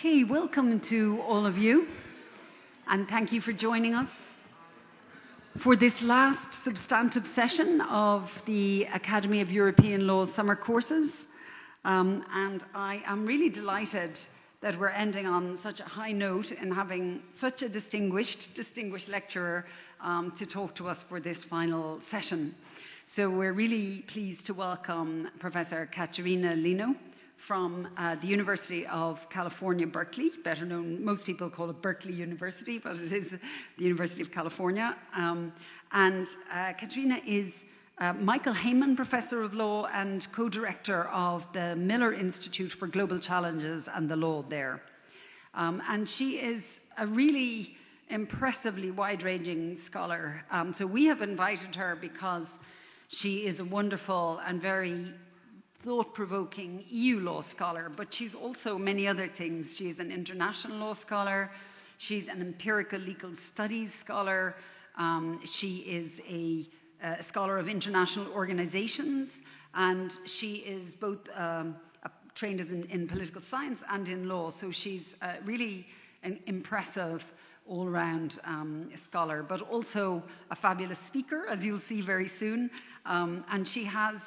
Okay, welcome to all of you, and thank you for joining us for this last substantive session of the Academy of European Law summer courses. And I am really delighted that we're ending on such a high note and having such a distinguished lecturer to talk to us for this final session. So we're really pleased to welcome Professor Katerina Linos from the University of California, Berkeley, better known, most people call it Berkeley University, but it is the University of California. And Katerina is Michael Heyman Professor of Law and co-director of the Miller Institute for Global Challenges and the Law there. And she is a really impressively wide-ranging scholar. So we have invited her because she is a wonderful and very thought-provoking EU law scholar, but she's also many other things. She's an international law scholar, she's an empirical legal studies scholar, she is a scholar of international organizations, and she is both trained in political science and in law, so she's really an impressive all-round scholar, but also a fabulous speaker, as you'll see very soon, and she has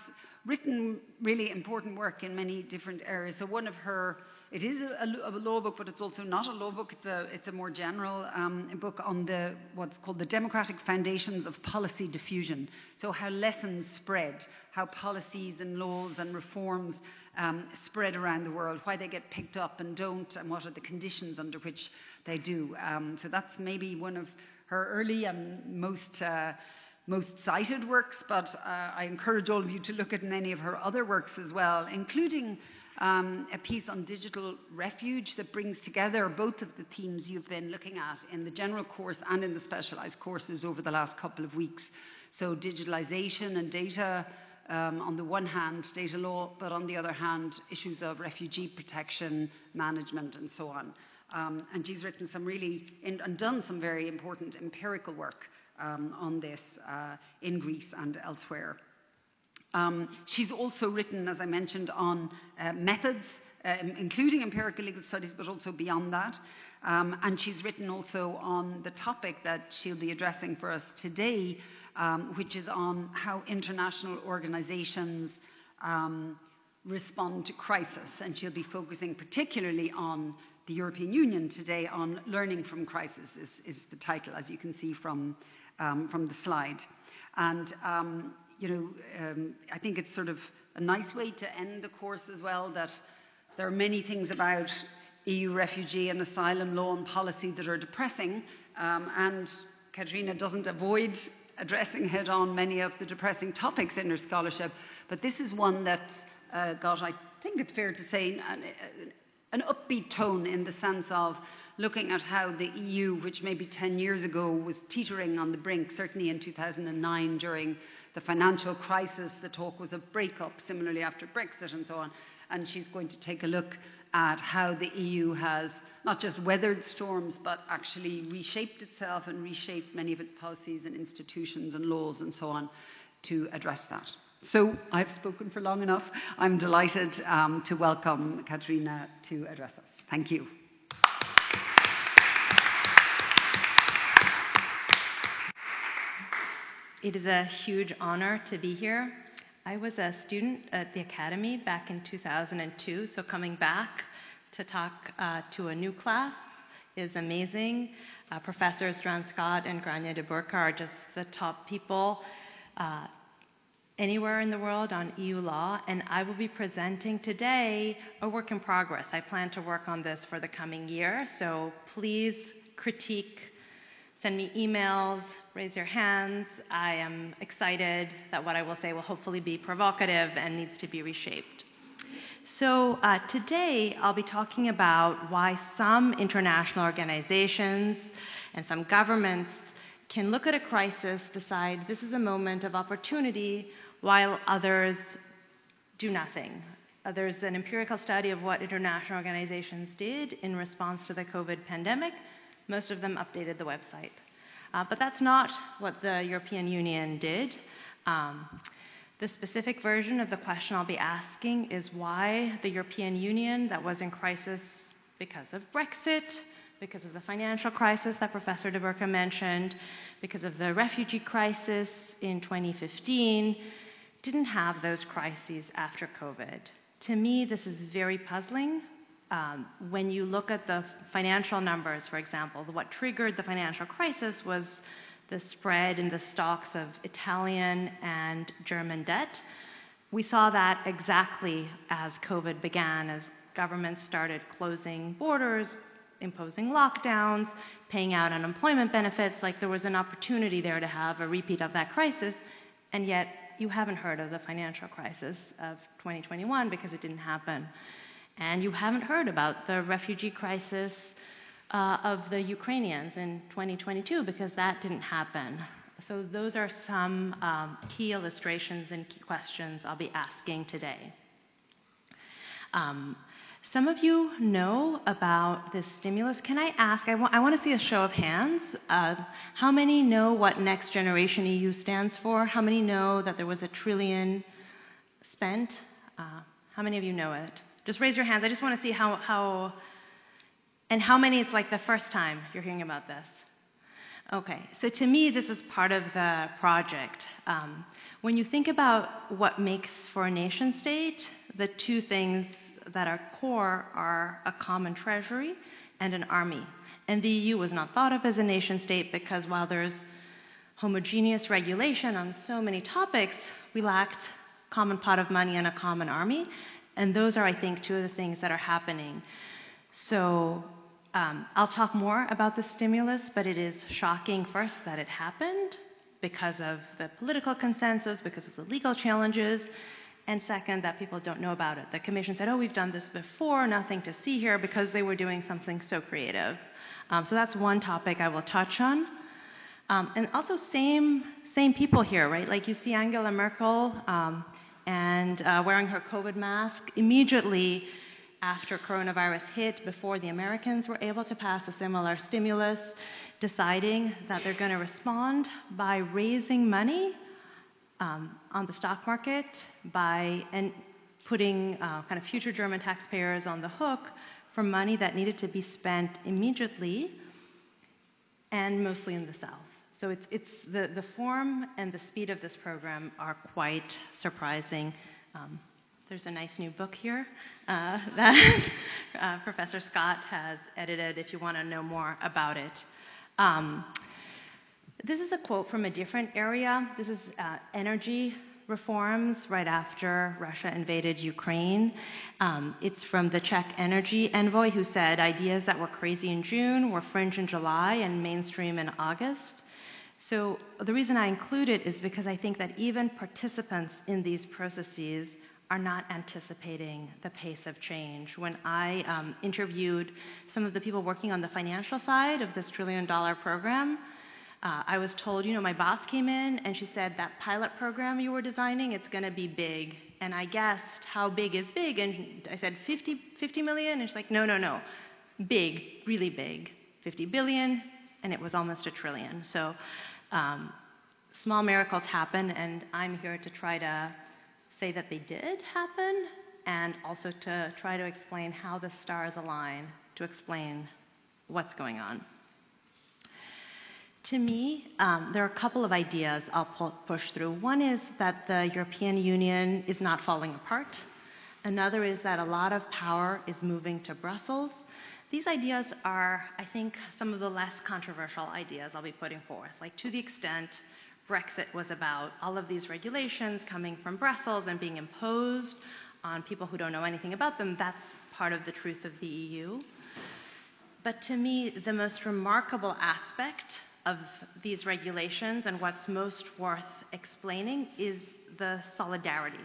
written really important work in many different areas. So one of her, it is a law book, but it's also not a law book. It's a more general book on what's called the democratic foundations of policy diffusion. So how lessons spread, how policies and laws and reforms spread around the world, why they get picked up and don't, and what are the conditions under which they do. So that's maybe one of her early and most cited works, but I encourage all of you to look at many of her other works as well, including a piece on digital refuge that brings together both of the themes you've been looking at in the general course and in the specialized courses over the last couple of weeks. So digitalization and data, on the one hand, data law, but on the other hand, issues of refugee protection, management, and so on. And she's written some really, and done some very important empirical work on this in Greece and elsewhere. She's also written, as I mentioned, on methods, including empirical legal studies, but also beyond that. And she's written also on the topic that she'll be addressing for us today, which is on how international organizations respond to crisis. And she'll be focusing particularly on the European Union today, on learning from crisis is the title, as you can see from the slide. And, I think it's sort of a nice way to end the course as well, that there are many things about EU refugee and asylum law and policy that are depressing, and Katerina doesn't avoid addressing head-on many of the depressing topics in her scholarship, but this is one that's got, I think it's fair to say, an upbeat tone, in the sense of looking at how the EU, which maybe 10 years ago was teetering on the brink, certainly in 2009 during the financial crisis, the talk was of breakup, similarly after Brexit and so on. And she's going to take a look at how the EU has not just weathered storms, but actually reshaped itself and reshaped many of its policies and institutions and laws and so on to address that. So I've spoken for long enough. I'm delighted to welcome Katerina to address us. Thank you. It is a huge honor to be here. I was a student at the Academy back in 2002, so coming back to talk to a new class is amazing. Professors Dran Scott and Grania de Burka are just the top people anywhere in the world on EU law, and I will be presenting today a work in progress. I plan to work on this for the coming year, so please critique, send me emails, raise your hands. I am excited that what I will say will hopefully be provocative and needs to be reshaped. So today I'll be talking about why some international organizations and some governments can look at a crisis, decide this is a moment of opportunity, while others do nothing. There's an empirical study of what international organizations did in response to the COVID pandemic. Most of them updated the website. But that's not what the European Union did. The specific version of the question I'll be asking is why the European Union, that was in crisis because of Brexit, because of the financial crisis that Professor de Berkeley mentioned, because of the refugee crisis in 2015, didn't have those crises after COVID. To me, this is very puzzling. When you look at the financial numbers, for example, what triggered the financial crisis was the spread in the stocks of Italian and German debt. We saw that exactly as COVID began, as governments started closing borders, imposing lockdowns, paying out unemployment benefits. Like there was an opportunity there to have a repeat of that crisis, and yet you haven't heard of the financial crisis of 2021 because it didn't happen. And you haven't heard about the refugee crisis of the Ukrainians in 2022 because that didn't happen. So those are some key illustrations and key questions I'll be asking today. Some of you know about this stimulus. Can I ask, I want to see a show of hands. How many know what Next Generation EU stands for? How many know that there was $1 trillion spent? How many of you know it? Just raise your hands. I just want to see how many it's like the first time you're hearing about this. Okay, so to me, this is part of the project. When you think about what makes for a nation state, the two things that are core are a common treasury and an army. And the EU was not thought of as a nation state because while there's homogeneous regulation on so many topics, we lacked a common pot of money and a common army. And those are, I think, two of the things that are happening. So I'll talk more about the stimulus, but it is shocking first that it happened because of the political consensus, because of the legal challenges, and second, that people don't know about it. The Commission said, oh, we've done this before, nothing to see here, because they were doing something so creative. So that's one topic I will touch on. And also same people here, right? Like you see Angela Merkel and wearing her COVID mask immediately after coronavirus hit, before the Americans were able to pass a similar stimulus, deciding that they're going to respond by raising money on the stock market, and putting kind of future German taxpayers on the hook for money that needed to be spent immediately and mostly in the South. So it's the form and the speed of this program are quite surprising. There's a nice new book here that Professor Scott has edited if you want to know more about it. This is a quote from a different area. This is energy reforms right after Russia invaded Ukraine. It's from the Czech energy envoy who said ideas that were crazy in June were fringe in July and mainstream in August. So the reason I include it is because I think that even participants in these processes are not anticipating the pace of change. When I interviewed some of the people working on the financial side of this $1 trillion program, I was told, my boss came in and she said, that pilot program you were designing, it's going to be big. And I guessed, how big is big? And I said, 50 million? And she's like, no, big, really big, 50 billion, and it was almost $1 trillion. So small miracles happen, and I'm here to try to say that they did happen, and also to try to explain how the stars align to explain what's going on. To me, there are a couple of ideas I'll push through. One is that the European Union is not falling apart. Another is that a lot of power is moving to Brussels. These ideas are, I think, some of the less controversial ideas I'll be putting forth. Like, to the extent Brexit was about all of these regulations coming from Brussels and being imposed on people who don't know anything about them, that's part of the truth of the EU. But to me, the most remarkable aspect of these regulations and what's most worth explaining is the solidarity.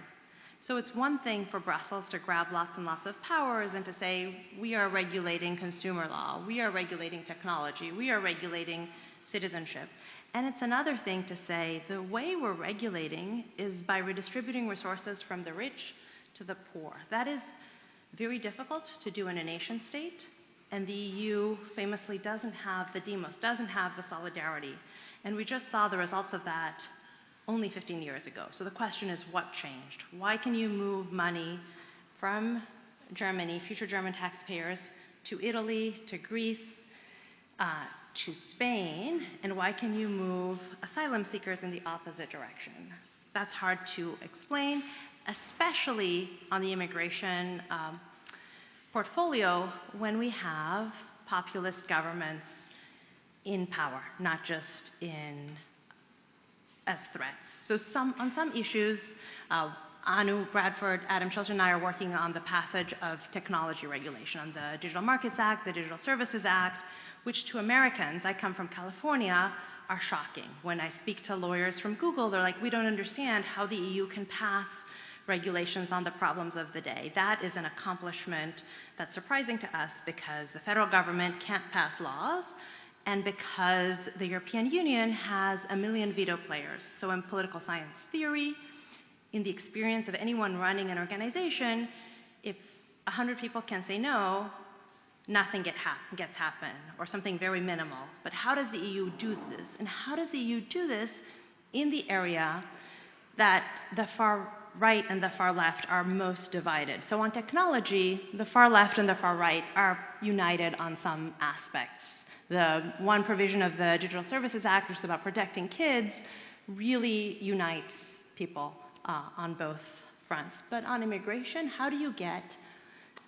So it's one thing for Brussels to grab lots and lots of powers and to say, we are regulating consumer law, we are regulating technology, we are regulating citizenship. And it's another thing to say, the way we're regulating is by redistributing resources from the rich to the poor. That is very difficult to do in a nation state. And the EU famously doesn't have the demos, doesn't have the solidarity. And we just saw the results of that only 15 years ago. So the question is, what changed? Why can you move money from Germany, future German taxpayers, to Italy, to Greece, to Spain, and why can you move asylum seekers in the opposite direction? That's hard to explain, especially on the immigration portfolio when we have populist governments in power, not just as threats. So on some issues, Anu, Bradford, Adam Chilton and I are working on the passage of technology regulation, on the Digital Markets Act, the Digital Services Act, which to Americans, I come from California, are shocking. When I speak to lawyers from Google, they're like, we don't understand how the EU can pass regulations on the problems of the day. That is an accomplishment that's surprising to us because the federal government can't pass laws and because the European Union has a million veto players. So in political science theory, in the experience of anyone running an organization, if 100 people can say no, nothing gets happen, or something very minimal. But how does the EU do this? And how does the EU do this in the area that the far right and the far left are most divided? So on technology, the far left and the far right are united on some aspects. The one provision of the Digital Services Act, which is about protecting kids, really unites people on both fronts. But on immigration, how do you get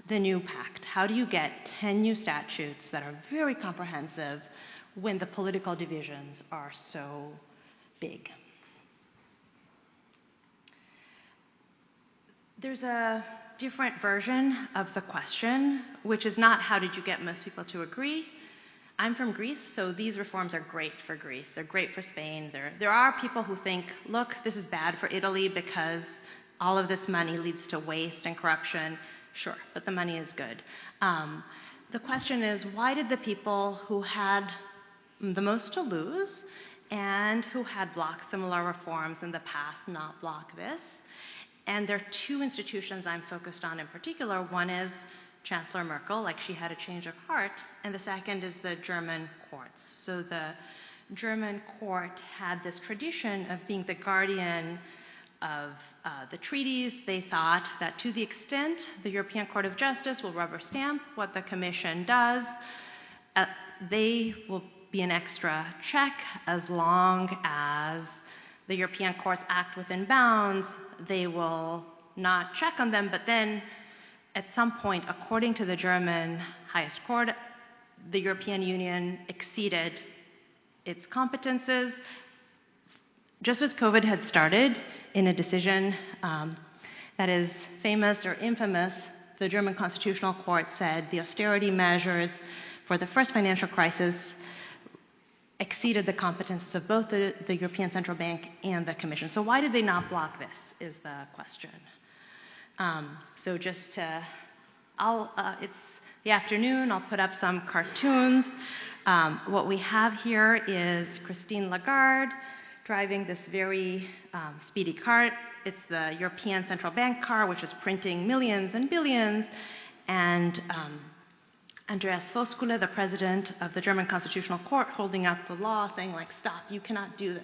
the new pact? How do you get 10 new statutes that are very comprehensive when the political divisions are so big? There's a different version of the question, which is not how did you get most people to agree. I'm from Greece, so these reforms are great for Greece. They're great for Spain. There are people who think, look, this is bad for Italy because all of this money leads to waste and corruption. Sure, but the money is good. The question is, why did the people who had the most to lose and who had blocked similar reforms in the past not block this? And there are two institutions I'm focused on in particular. One is Chancellor Merkel, like she had a change of heart, and the second is the German courts. So the German court had this tradition of being the guardian of the treaties. They thought that to the extent the European Court of Justice will rubber stamp what the Commission does, they will be an extra check as long as the European courts act within bounds. They will not check on them, but then at some point, according to the German highest court, the European Union exceeded its competences. Just as COVID had started in a decision that is famous or infamous, the German Constitutional Court said the austerity measures for the first financial crisis exceeded the competences of both the European Central Bank and the Commission. So why did they not block this is the question. So just to, it's the afternoon, I'll put up some cartoons. What we have here is Christine Lagarde driving this very speedy cart. It's the European Central Bank car, which is printing millions and billions. And Andreas Voskuhle, the president of the German Constitutional Court, holding up the law, saying, like, stop, you cannot do this.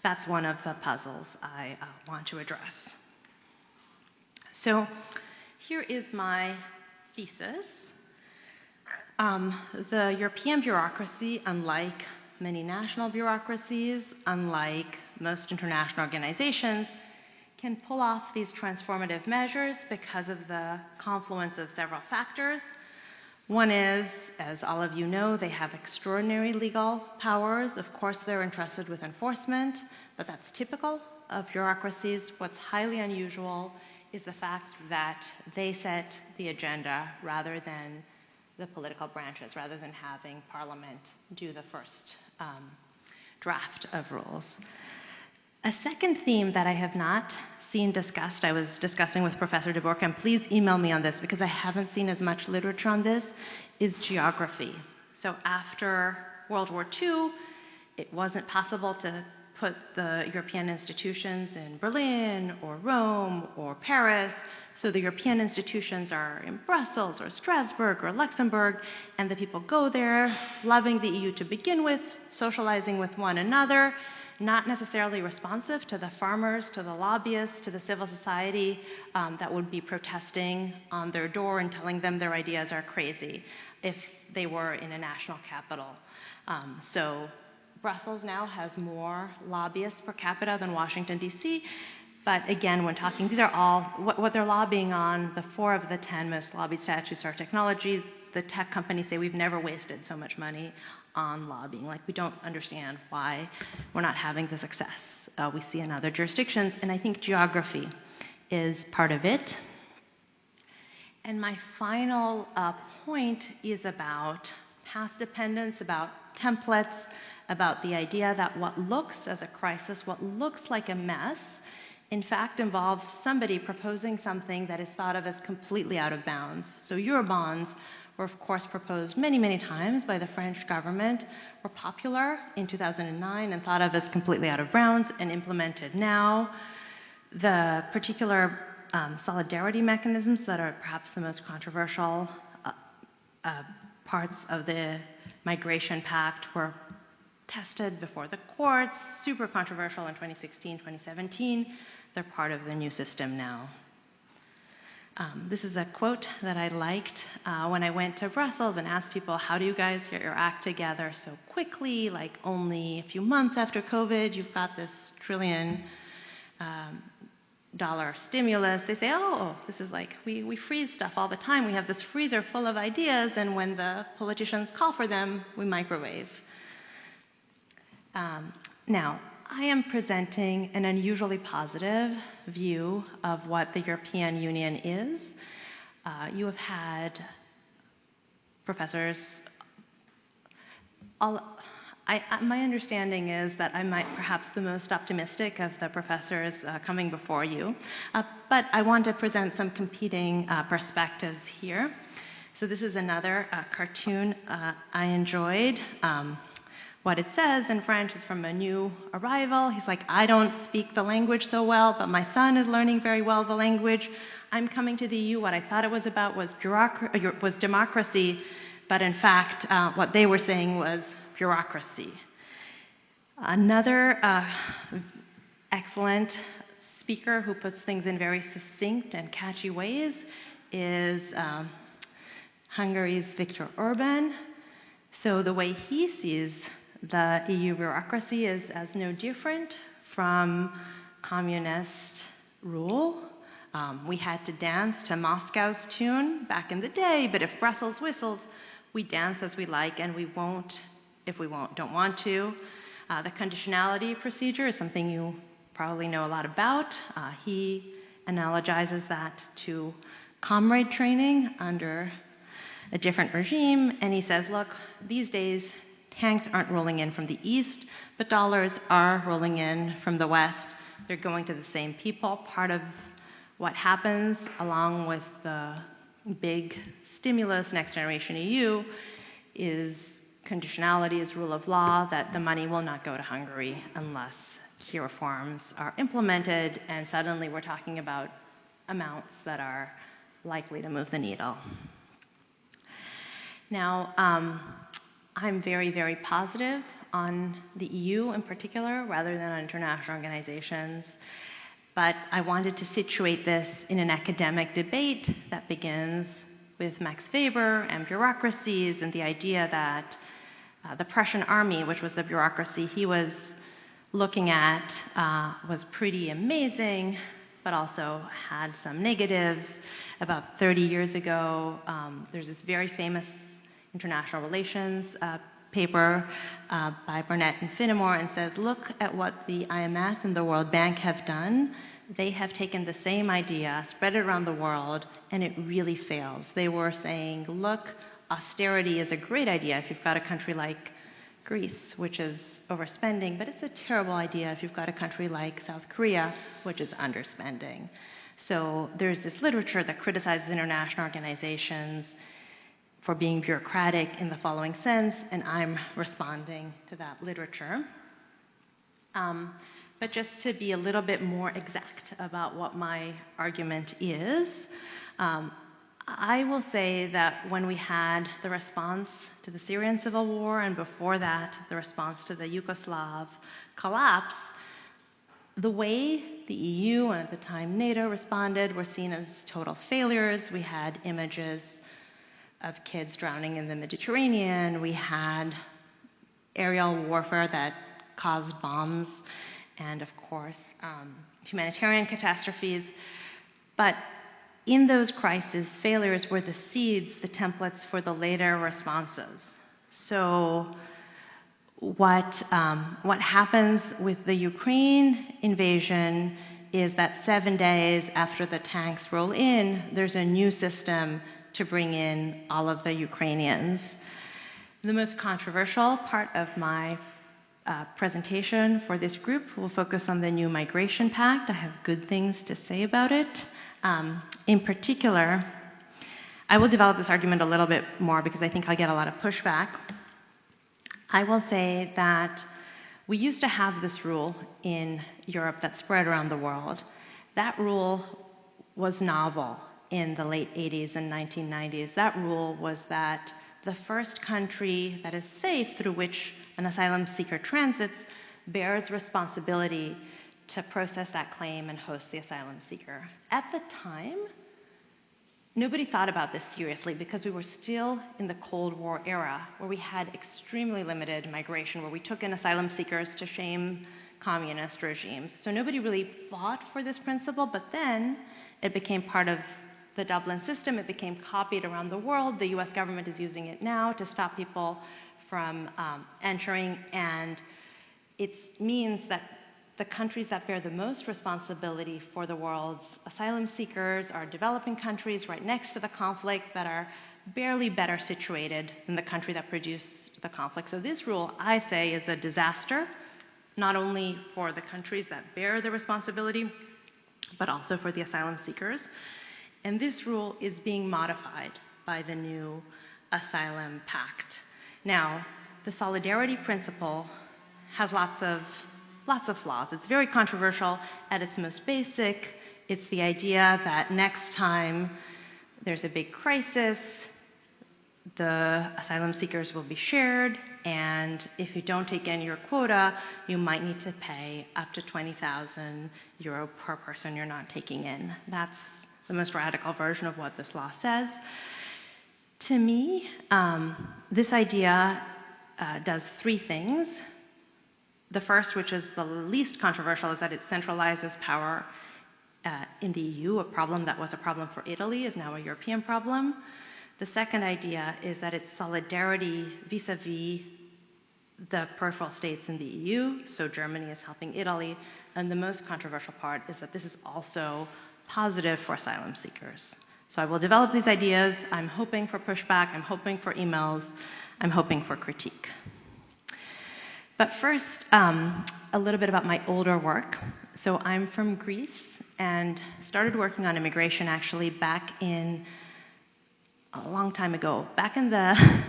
That's one of the puzzles I want to address. So here is my thesis. The European bureaucracy, unlike many national bureaucracies, unlike most international organizations, can pull off these transformative measures because of the confluence of several factors. One is, as all of you know, they have extraordinary legal powers. Of course, they're entrusted with enforcement, but that's typical of bureaucracies. What's highly unusual is the fact that they set the agenda rather than the political branches, rather than having Parliament do the first draft of rules. A second theme that I have not seen discussed, I was discussing with Professor de Bork, and please email me on this because I haven't seen as much literature on this, is geography. So after World War II, it wasn't possible to put the European institutions in Berlin or Rome or Paris. So the European institutions are in Brussels or Strasbourg or Luxembourg, and the people go there, loving the EU to begin with, socializing with one another. not necessarily responsive to the farmers, to the lobbyists, to the civil society that would be protesting on their door and telling them their ideas are crazy if they were in a national capital. So Brussels now has more lobbyists per capita than Washington, D.C., but again, when talking, these are all, what they're lobbying on, the 4 of the 10 most lobbied statutes are technology. The tech companies say we've never wasted so much money on lobbying. Like, we don't understand why we're not having the success we see in other jurisdictions, and I think geography is part of it. And my final point is about path dependence, about templates, about the idea that what looks as a crisis, what looks like a mess, in fact involves somebody proposing something that is thought of as completely out of bounds. So Eurobonds were, of course, proposed many, many times by the French government, were popular in 2009 and thought of as completely out of bounds and implemented now. The particular solidarity mechanisms that are perhaps the most controversial parts of the Migration Pact were tested before the courts, super controversial in 2016, 2017. They're part of the new system now. This is a quote that I liked when I went to Brussels and asked people, how do you guys get your act together so quickly, like only a few months after COVID, you've got this $1 trillion stimulus. They say, oh, this is like, we freeze stuff all the time. We have this freezer full of ideas, and when the politicians call for them, we microwave. Now, I am presenting an unusually positive view of what the European Union is. You have had professors. My understanding is that I might perhaps the most optimistic of the professors coming before you, but I want to present some competing perspectives here. So this is another cartoon I enjoyed. What it says in French is from a new arrival. He's like, I don't speak the language so well, but my son is learning very well the language. I'm coming to the EU. What I thought it was about was democracy, but in fact, what they were saying was bureaucracy. Another excellent speaker who puts things in very succinct and catchy ways is Hungary's Viktor Orban. So the way he sees the EU bureaucracy is as no different from communist rule. We had to dance to Moscow's tune back in the day, but if Brussels whistles, we dance as we like, and we won't if we don't want to. The conditionality procedure is something you probably know a lot about. He analogizes that to comrade training under a different regime, and he says, look, these days tanks aren't rolling in from the east, but dollars are rolling in from the west. They're going to the same people. Part of what happens, along with the big stimulus, Next Generation EU, is conditionality, is rule of law, that the money will not go to Hungary unless key reforms are implemented, and suddenly we're talking about amounts that are likely to move the needle. Now, I'm very, very positive on the EU in particular, rather than on international organizations. But I wanted to situate this in an academic debate that begins with Max Weber and bureaucracies and the idea that the Prussian army, which was the bureaucracy he was looking at, was pretty amazing, but also had some negatives. About 30 years ago, there's this very famous international relations paper by Burnett and Finnemore, and says, look at what the IMF and the World Bank have done. They have taken the same idea, spread it around the world, and it really fails. They were saying, look, austerity is a great idea if you've got a country like Greece, which is overspending, but it's a terrible idea if you've got a country like South Korea, which is underspending. So there's this literature that criticizes international organizations for being bureaucratic in the following sense, and I'm responding to that literature. But just to be a little bit more exact about what my argument is, I will say that when we had the response to the Syrian civil war, and before that, the response to the Yugoslav collapse, the way the EU and at the time NATO responded were seen as total failures. We had images of kids drowning in the Mediterranean. We had aerial warfare that caused bombs and, of course, humanitarian catastrophes. But in those crises, failures were the seeds, the templates for the later responses. So what happens with the Ukraine invasion is that 7 days after the tanks roll in, there's a new system to bring in all of the Ukrainians. The most controversial part of my presentation for this group will focus on the new Migration Pact. I have good things to say about it. In particular, I will develop this argument a little bit more because I think I'll get a lot of pushback. I will say that we used to have this rule in Europe that spread around the world. That rule was novel in the late 80s and 1990s. That rule was that the first country that is safe through which an asylum seeker transits bears responsibility to process that claim and host the asylum seeker. At the time, nobody thought about this seriously because we were still in the Cold War era where we had extremely limited migration, where we took in asylum seekers to shame communist regimes. So nobody really fought for this principle, but then it became part of the Dublin system. It became copied around the world. The US government is using it now to stop people from entering, and it means that the countries that bear the most responsibility for the world's asylum seekers are developing countries right next to the conflict that are barely better situated than the country that produced the conflict. So this rule, I say, is a disaster, not only for the countries that bear the responsibility, but also for the asylum seekers. And this rule is being modified by the new Asylum Pact. Now, the solidarity principle has lots of flaws. It's very controversial at its most basic. It's the idea that next time there's a big crisis, the asylum seekers will be shared, and if you don't take in your quota, you might need to pay up to 20,000 euro per person you're not taking in. That's the most radical version of what this law says. To me, this idea does three things. The first, which is the least controversial, is that it centralizes power in the EU. A problem that was a problem for Italy is now a European problem. The second idea is that it's solidarity vis-a-vis the peripheral states in the EU, so Germany is helping Italy. And the most controversial part is that this is also positive for asylum seekers. So I will develop these ideas. I'm hoping for pushback. I'm hoping for emails. I'm hoping for critique. But first, a little bit about my older work. So I'm from Greece and started working on immigration actually back in a long time ago, back in the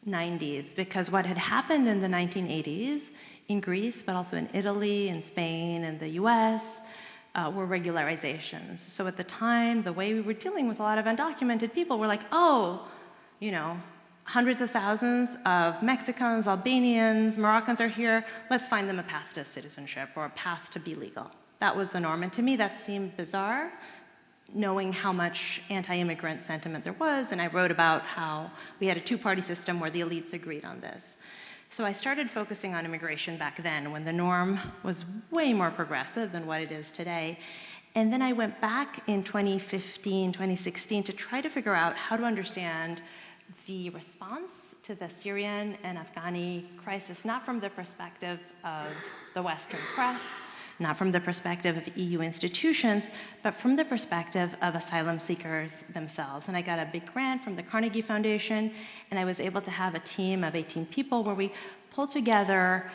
90s, because what had happened in the 1980s in Greece, but also in Italy, in Spain, and the US, were regularizations. So at the time, the way we were dealing with a lot of undocumented people were like, oh, you know, hundreds of thousands of Mexicans, Albanians, Moroccans are here. Let's find them a path to citizenship or a path to be legal. That was the norm. And to me, that seemed bizarre, knowing how much anti-immigrant sentiment there was. And I wrote about how we had a two-party system where the elites agreed on this. So I started focusing on immigration back then when the norm was way more progressive than what it is today. And then I went back in 2015, 2016 to try to figure out how to understand the response to the Syrian and Afghani crisis, not from the perspective of the Western press, not from the perspective of EU institutions, but from the perspective of asylum seekers themselves. And I got a big grant from the Carnegie Foundation, and I was able to have a team of 18 people where we pulled together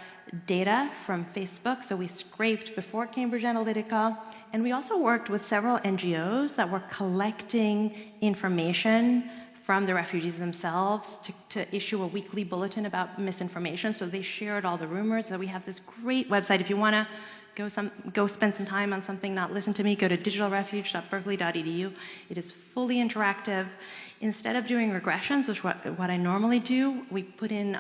data from Facebook. So we scraped before Cambridge Analytica, and we also worked with several NGOs that were collecting information from the refugees themselves to issue a weekly bulletin about misinformation. So they shared all the rumors. So we have this great website. If you want to go spend some time on something, not listen to me, go to digitalrefuge.berkeley.edu. It is fully interactive. Instead of doing regressions, which is what I normally do, we put in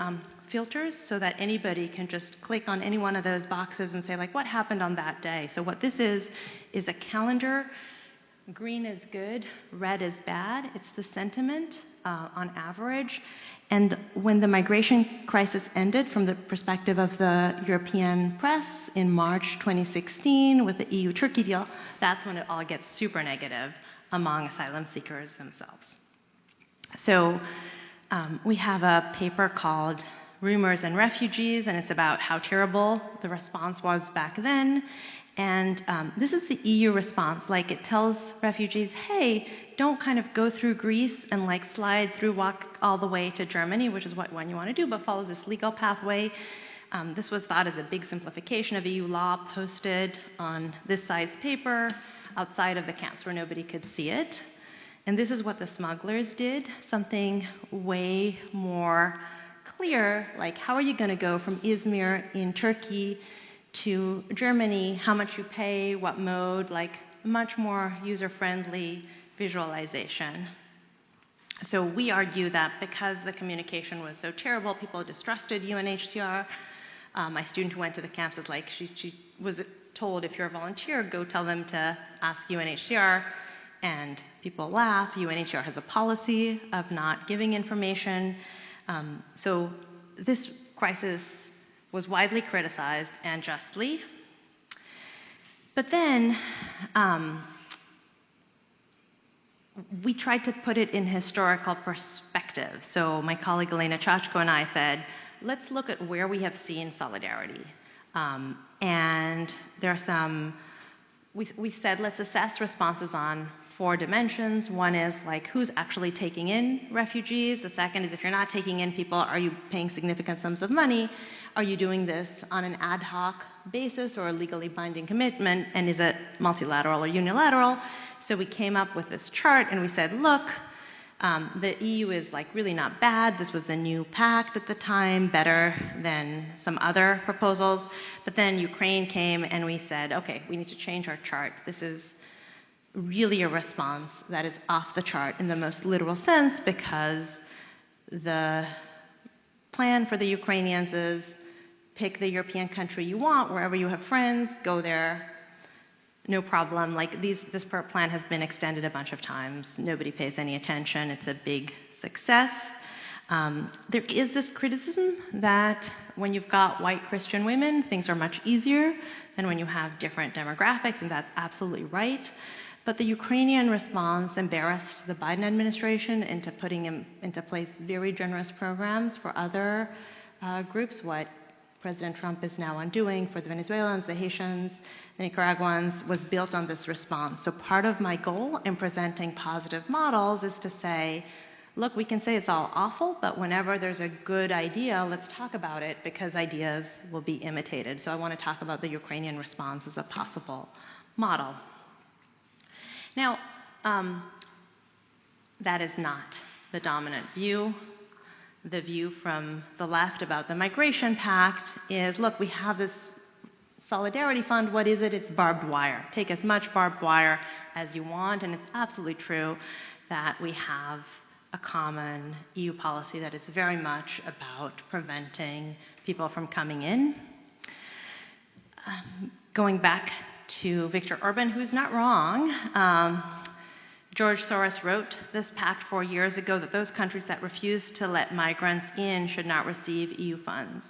filters so that anybody can just click on any one of those boxes and say, like, what happened on that day? So what this is a calendar. Green is good, red is bad. It's the sentiment on average. And when the migration crisis ended, from the perspective of the European press in March 2016 with the EU-Turkey deal, that's when it all gets super negative among asylum seekers themselves. So we have a paper called Rumors and Refugees, and it's about how terrible the response was back then. And this is the EU response. Like, it tells refugees, hey, don't kind of go through Greece and like slide through, walk all the way to Germany, which is what one you want to do, but follow this legal pathway. This was thought as a big simplification of EU law, posted on this size paper outside of the camps where nobody could see it. And this is what the smugglers did, something way more clear, like how are you going to go from Izmir in Turkey to Germany, how much you pay, what mode, like much more user-friendly visualization. So we argue that because the communication was so terrible, people distrusted UNHCR. My student who went to the camps was like, she was told, if you're a volunteer, go tell them to ask UNHCR. And people laugh. UNHCR has a policy of not giving information. So this crisis was widely criticized, and justly. But then we tried to put it in historical perspective. So my colleague Elena Chachko and I said, let's look at where we have seen solidarity. And there are some, we said, let's assess responses on 4 dimensions. One is like, who's actually taking in refugees? The second is, if you're not taking in people, are you paying significant sums of money? Are you doing this on an ad hoc basis or a legally binding commitment? And is it multilateral or unilateral? So we came up with this chart and we said, look, the EU is like really not bad. This was the new pact at the time, better than some other proposals. But then Ukraine came and we said, okay, we need to change our chart. This is really a response that is off the chart in the most literal sense, because the plan for the Ukrainians is pick the European country you want, wherever you have friends, go there, no problem. Like this plan has been extended a bunch of times. Nobody pays any attention. It's a big success. There is this criticism that when you've got white Christian women, things are much easier than when you have different demographics, and that's absolutely right. But the Ukrainian response embarrassed the Biden administration into putting into place very generous programs for other groups, what President Trump is now undoing for the Venezuelans, the Haitians, the Nicaraguans, was built on this response. So part of my goal in presenting positive models is to say, look, we can say it's all awful, but whenever there's a good idea, let's talk about it, because ideas will be imitated. So I want to talk about the Ukrainian response as a possible model. Now, that is not the dominant view. The view from the left about the migration pact is, look, we have this solidarity fund. What is it? It's barbed wire. Take as much barbed wire as you want. And it's absolutely true that we have a common EU policy that is very much about preventing people from coming in. Going back to Viktor Orban, who's not wrong, George Soros wrote this pact 4 years ago that those countries that refuse to let migrants in should not receive EU funds.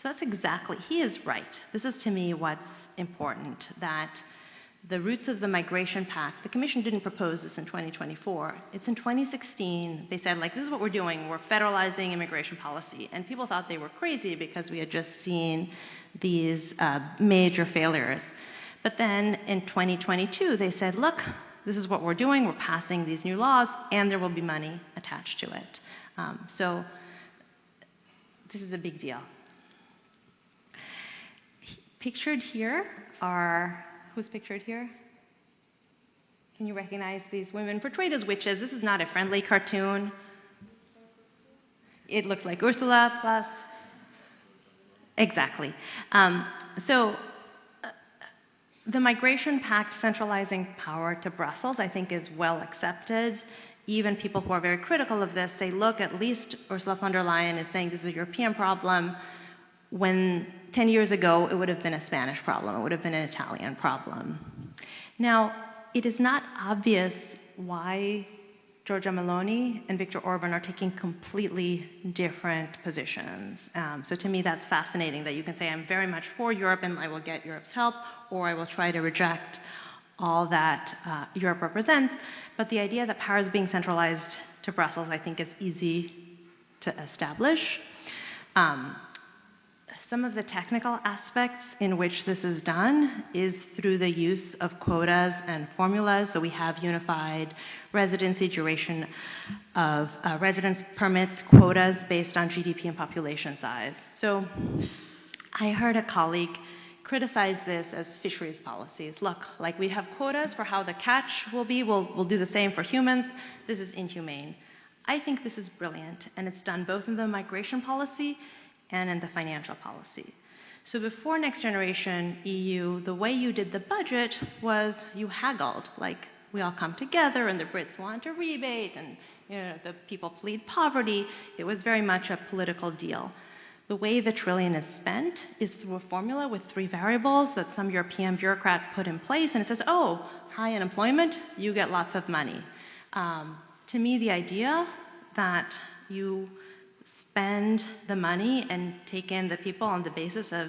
So that's exactly, he is right. This is to me what's important, that the roots of the migration pact, the Commission didn't propose this in 2024. It's in 2016. They said, like, this is what we're doing. We're federalizing immigration policy. And people thought they were crazy because we had just seen these major failures. But then in 2022, they said, look, this is what we're doing. We're passing these new laws, and there will be money attached to it. So this is a big deal. Pictured here are, who's pictured here? Can you recognize these women portrayed as witches? This is not a friendly cartoon. It looks like Ursula plus. Exactly. So The Migration Pact centralizing power to Brussels, I think, is well accepted. Even people who are very critical of this say, look, at least Ursula von der Leyen is saying this is a European problem, when 10 years ago it would have been a Spanish problem, it would have been an Italian problem. Now, it is not obvious why Giorgia Meloni and Viktor Orban are taking completely different positions. So to me, that's fascinating that you can say, I'm very much for Europe and I will get Europe's help, or I will try to reject all that Europe represents. But the idea that power is being centralized to Brussels, I think, is easy to establish. Some of the technical aspects in which this is done is through the use of quotas and formulas. So we have unified residency, duration of residence permits, quotas based on GDP and population size. So I heard a colleague criticize this as fisheries policies. Look, like we have quotas for how the catch will be, we'll do the same for humans. This is inhumane. I think this is brilliant, and it's done both in the migration policy and in the financial policy. So before Next Generation EU, the way you did the budget was you haggled, like we all come together and the Brits want a rebate and the people plead poverty. It was very much a political deal. The way the trillion is spent is through a formula with 3 variables that some European bureaucrat put in place, and it says, oh, high unemployment, you get lots of money. To me, the idea that you spend the money and take in the people on the basis of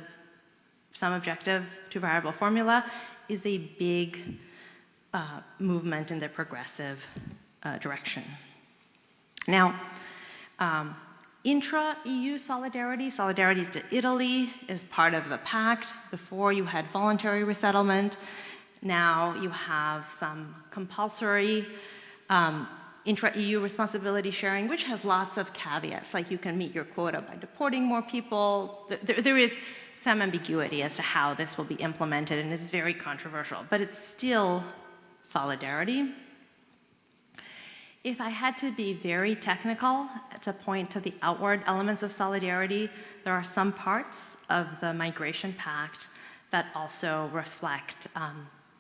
some objective 2-variable formula is a big movement in the progressive direction. Now, intra-EU solidarity to Italy is part of the pact. Before you had voluntary resettlement. Now you have some compulsory intra-EU responsibility sharing, which has lots of caveats, like you can meet your quota by deporting more people. There is some ambiguity as to how this will be implemented, and it's very controversial, but it's still solidarity. If I had to be very technical to point to the outward elements of solidarity, there are some parts of the Migration Pact that also reflect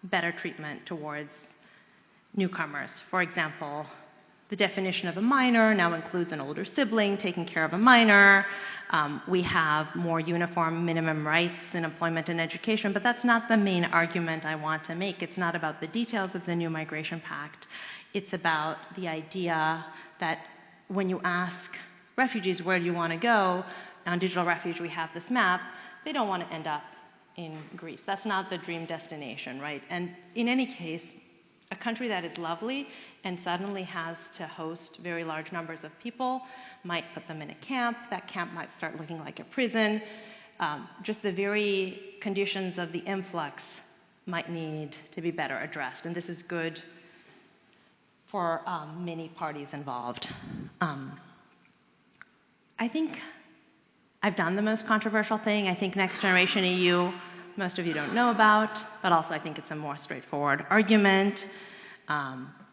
better treatment towards newcomers. For example, the definition of a minor now includes an older sibling taking care of a minor. We have more uniform minimum rights in employment and education, but that's not the main argument I want to make. It's not about the details of the new Migration Pact. It's about the idea that when you ask refugees where do you want to go, on Digital Refuge we have this map, they don't want to end up in Greece. That's not the dream destination, right? And in any case, a country that is lovely and suddenly has to host very large numbers of people might put them in a camp. That camp might start looking like a prison. Just the very conditions of the influx might need to be better addressed. And this is good for many parties involved. I think I've done the most controversial thing. I think Next Generation EU, most of you don't know about, but also I think it's a more straightforward argument.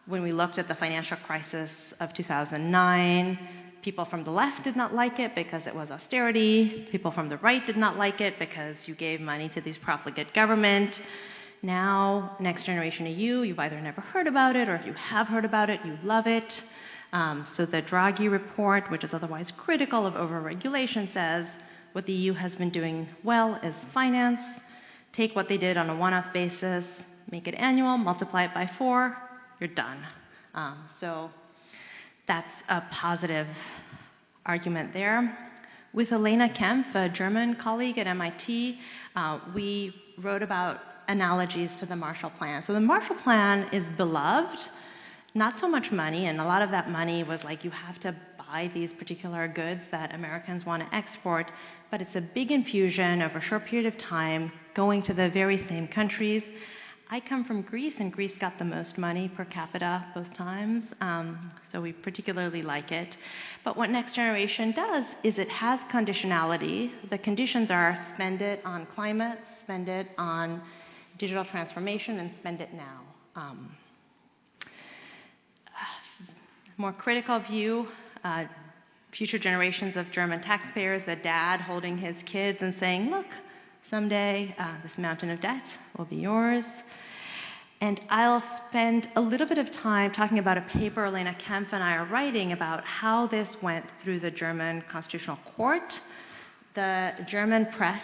When we looked at the financial crisis of 2009, people from the left did not like it because it was austerity. People from the right did not like it because you gave money to these profligate government. Now, Next Generation EU, you've either never heard about it, or if you have heard about it, you love it. So the Draghi report, which is otherwise critical of overregulation, says what the EU has been doing well is finance. Take what they did on a one-off basis, make it annual, multiply it by 4, you're done. So that's a positive argument there. With Elena Kempf, a German colleague at MIT, we wrote about analogies to the Marshall Plan. So the Marshall Plan is beloved, not so much money, and a lot of that money was like you have to buy these particular goods that Americans want to export, but it's a big infusion over a short period of time going to the very same countries. I come from Greece, and Greece got the most money per capita both times, so we particularly like it. But what Next Generation does is it has conditionality. The conditions are spend it on climate, spend it on digital transformation, and spend it now. More critical view, future generations of German taxpayers, a dad holding his kids and saying, look, someday. This mountain of debt will be yours. And I'll spend a little bit of time talking about a paper Elena Kempf and I are writing about how this went through the German Constitutional Court. The German press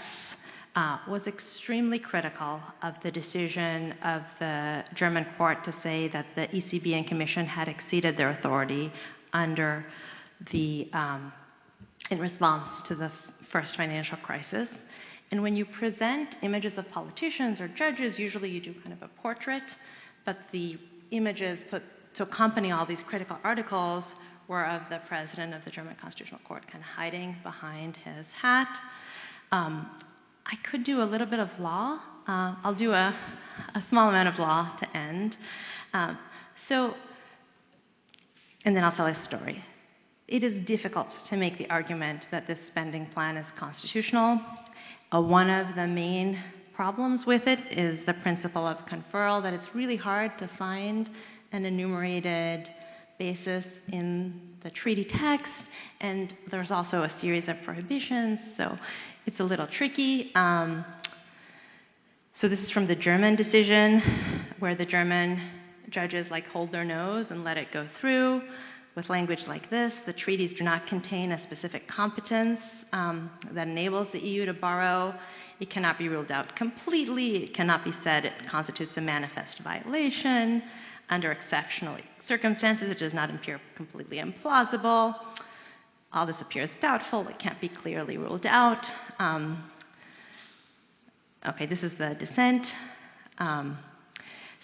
was extremely critical of the decision of the German court to say that the ECB and Commission had exceeded their authority under the, in response to the first financial crisis. And when you present images of politicians or judges, usually you do kind of a portrait, but the images put to accompany all these critical articles were of the president of the German Constitutional Court kind of hiding behind his hat. I could do a little bit of law. I'll do a small amount of law to end. And then I'll tell a story. It is difficult to make the argument that this spending plan is constitutional. One of the main problems with it is the principle of conferral, that it's really hard to find an enumerated basis in the treaty text, and there's also a series of prohibitions, so it's a little tricky. So this is from the German decision, where the German judges hold their nose and let it go through with language like this: the treaties do not contain a specific competence that enables the EU to borrow. It cannot be ruled out completely. It cannot be said it constitutes a manifest violation. Under exceptional circumstances, it does not appear completely implausible. All this appears doubtful. It can't be clearly ruled out. Okay, this is the dissent.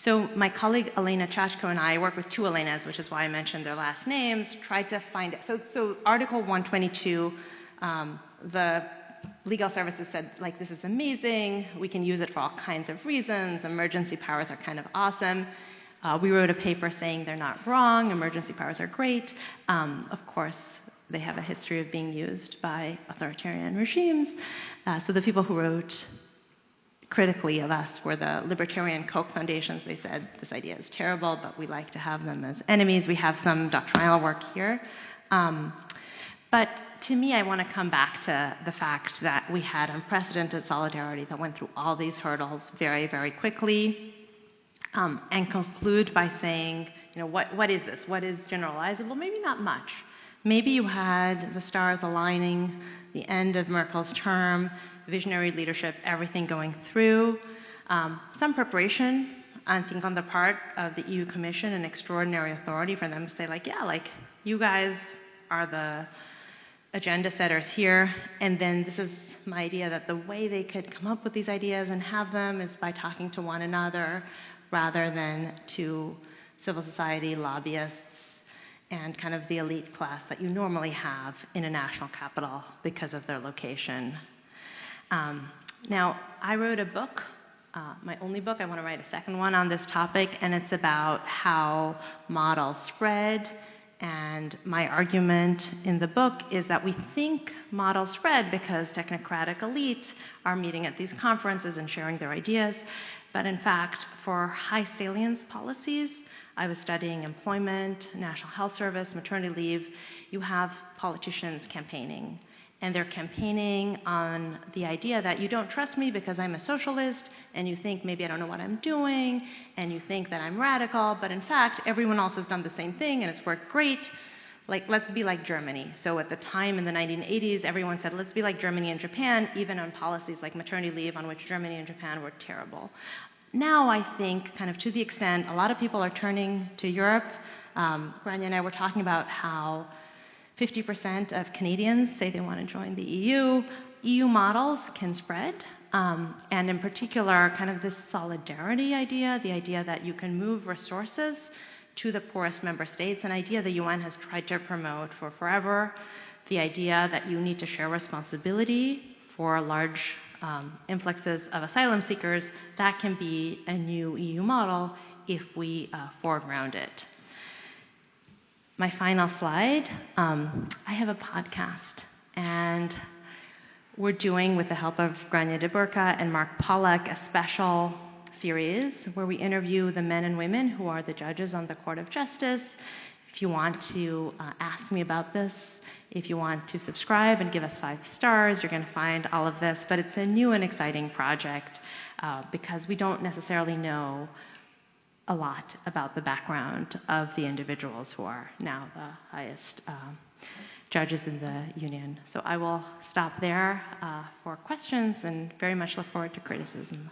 So my colleague Elena Chachko and I work with two Elenas, which is why I mentioned their last names, tried to find it. So Article 122, the legal services said, this is amazing. We can use it for all kinds of reasons. Emergency powers are kind of awesome. We wrote a paper saying they're not wrong. Emergency powers are great. Of course, they have a history of being used by authoritarian regimes. So the people who wrote critically of us were the libertarian Koch foundations. They said this idea is terrible, but we like to have them as enemies. We have some doctrinal work here. But to me, I want to come back to the fact that we had unprecedented solidarity that went through all these hurdles very, very quickly, and conclude by saying, what is this? What is generalizable? Maybe not much. Maybe you had the stars aligning, the end of Merkel's term, visionary leadership, everything going through, some preparation, I think, on the part of the EU Commission, an extraordinary authority for them to say, you guys are the agenda setters here, and then this is my idea that the way they could come up with these ideas and have them is by talking to one another rather than to civil society, lobbyists, and kind of the elite class that you normally have in a national capital because of their location. Now, I wrote a book, my only book. I want to write a second one on this topic, and it's about how models spread. And my argument in the book is that we think models spread because technocratic elites are meeting at these conferences and sharing their ideas. But in fact, for high salience policies, I was studying employment, National Health Service, maternity leave, you have politicians campaigning. And they're campaigning on the idea that you don't trust me because I'm a socialist, and you think maybe I don't know what I'm doing, and you think that I'm radical, but in fact, everyone else has done the same thing, and it's worked great. Let's be like Germany. So at the time in the 1980s, everyone said, let's be like Germany and Japan, even on policies like maternity leave, on which Germany and Japan were terrible. Now I think, kind of to the extent, a lot of people are turning to Europe. Grania and I were talking about how 50% of Canadians say they want to join the EU. EU models can spread, and in particular, kind of this solidarity idea, the idea that you can move resources to the poorest member states, an idea the UN has tried to promote for forever, the idea that you need to share responsibility for large influxes of asylum seekers. That can be a new EU model if we foreground it. My final slide, I have a podcast, and we're doing, with the help of Grania de Burca and Mark Pollack, a special series where we interview the men and women who are the judges on the Court of Justice. If you want to ask me about this, if you want to subscribe and give us 5 stars, you're going to find all of this. But it's a new and exciting project because we don't necessarily know a lot about the background of the individuals who are now the highest judges in the union. So I will stop there for questions and very much look forward to criticism.